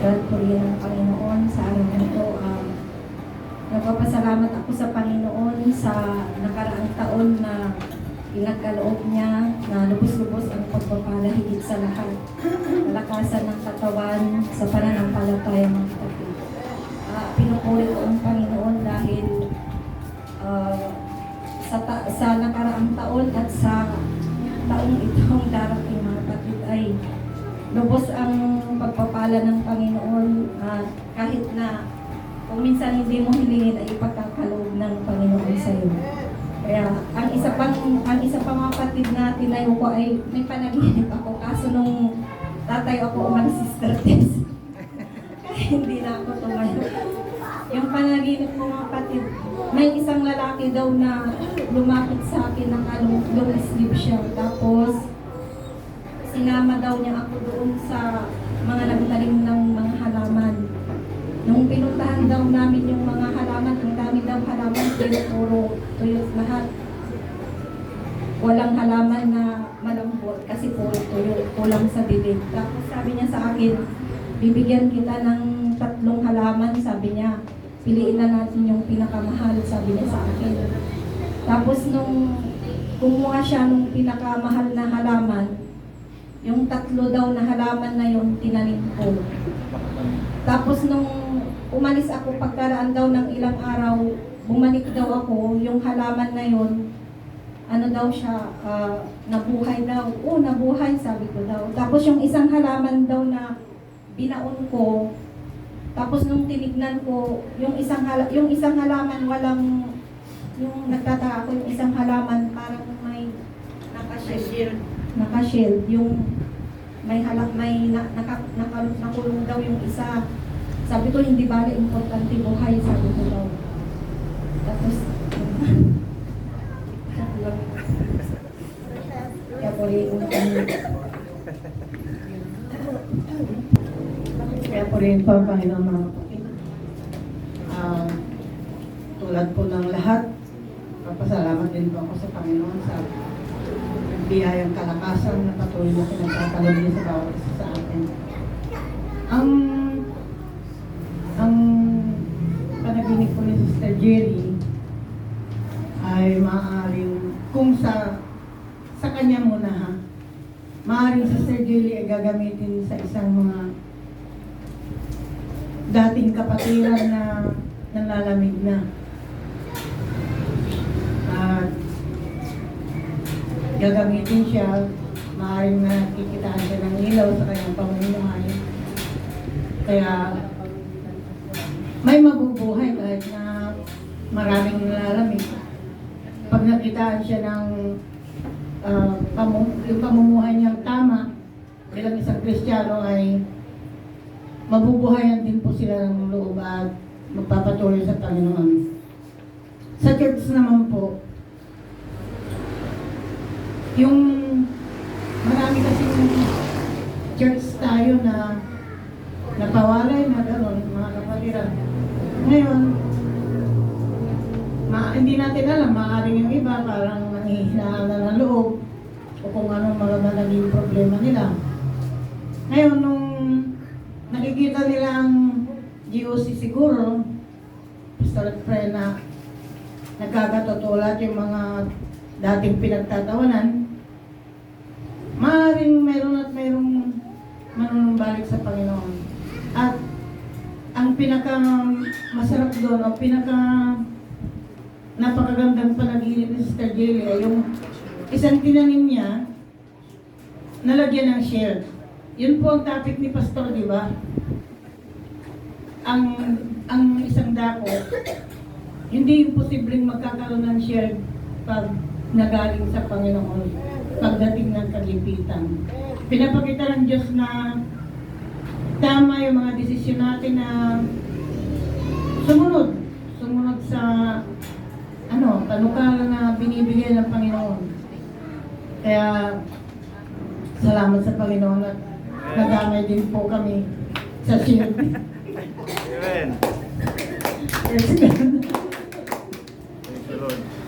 God, purihin ng Panginoon sa araw na ito. Nagpapasalamat ako sa Panginoon sa nakaraang taon na pinagkaloob niya na lubos-lubos ang pagpapala higit sa lahat. Kalakasan ng katawan sa pananampalataya mga kapatid. Pinupuri ko ang Panginoon dahil sa nakaraang taon at sa taong itong darating mga kapatid ay lubos ang pagpapala ng Panginoon kahit na kung minsan hindi mo hilingin ay ipagkakaloob ng Panginoon sa iyo. Kaya ang isa pang mga kapatid na tinayo ko ay may panaginip ako kaso nung tatayo ako mag-sister test. Kaya hindi na ako tumayo. Yung panaginip ko mga kapatid, may isang lalaki daw na lumapit sa akin ng long sleeve siya. Tapos sinama daw niya ako doon sa mga nagtalim ng mga halaman. Nung pinuntahan daw namin yung mga halaman, ang dami daw halaman, pero puro tuyot lahat. Walang halaman na malambot kasi puro tuyot, kulang sa bibig. Tapos sabi niya sa akin, bibigyan kita ng 3 halaman, sabi niya. Piliin na natin yung pinakamahal, sabi niya sa akin. Tapos nung kumuha siya nung pinakamahal na halaman, yung 3 daw na halaman na yun, tinanim ko. Tapos nung umalis ako, pagkaraan daw ng ilang araw, bumalik daw ako, yung halaman na yun, ano daw siya, nabuhay daw. Nabuhay, sabi ko daw. Tapos yung isang halaman daw na binaon ko, tapos nung tinignan ko, yung isang halaman walang, yung nagtataka ako, yung isang halaman parang may naka-shield, yung nakulong daw yung isa. Sabi ko, hindi bale importante buhay, sabi ko daw. Tapos, kaya po rin po, Panginoon mga kapatid. Tulad po ng lahat, papasalamat din po ako sa Panginoon sa biyayang kalakasan na patuloy na pinagkakalob niya sa bawat isa sa atin. Ang panaginip ko ni Sister Jerry ay maaaring, kung sa kanya muna ha, maaaring Sister Jerry ay gagamitin sa isang mga dating kapatiran na nanlalamig na. At gagamitin siya, maaaring nakikitaan siya ng ilaw sa kanyang pamumuhay. Kaya may mabubuhay kahit na maraming nalalamig. Pag nakitaan siya ng yung pamumuhay niyang tama bilang isang Kristiyano ay mabubuhayan din po sila ng loob at magpapatuloy sa Panginoon. Sa church naman po, yung marami kasing church tayo na napawalay na gano'n, mga kapatiran. Ngayon, hindi natin alam, maaaring yung iba parang nangihinaan na ng loob o kung anong mga naging problema nila. Ngayon, nung nakikita nila ang GOC siguro, Pastor Fred na nagkakatutulad yung mga dating pinagtatawanan, maaaring mayroon at mayroong manunumbalik sa Panginoon. At ang pinaka masarap doon, o pinaka napakagandang panaginip ni Sister Jelly ay yung isang tinanim niya, nalagyan ng shell. Yun po ang topic ni Pastor, di ba? Ang isang dako, hindi imposibleng magkakaroon ng shell pag nagaling sa Panginoon, pagdating ng kagipitan. Pinapakita ng Diyos na tama yung mga desisyon natin na sumunod sa panukala na binibigay ng Panginoon. Kaya salamat sa Panginoon at nadamay din po kami sa shield. Amen. Praise God. Thank you, Lord.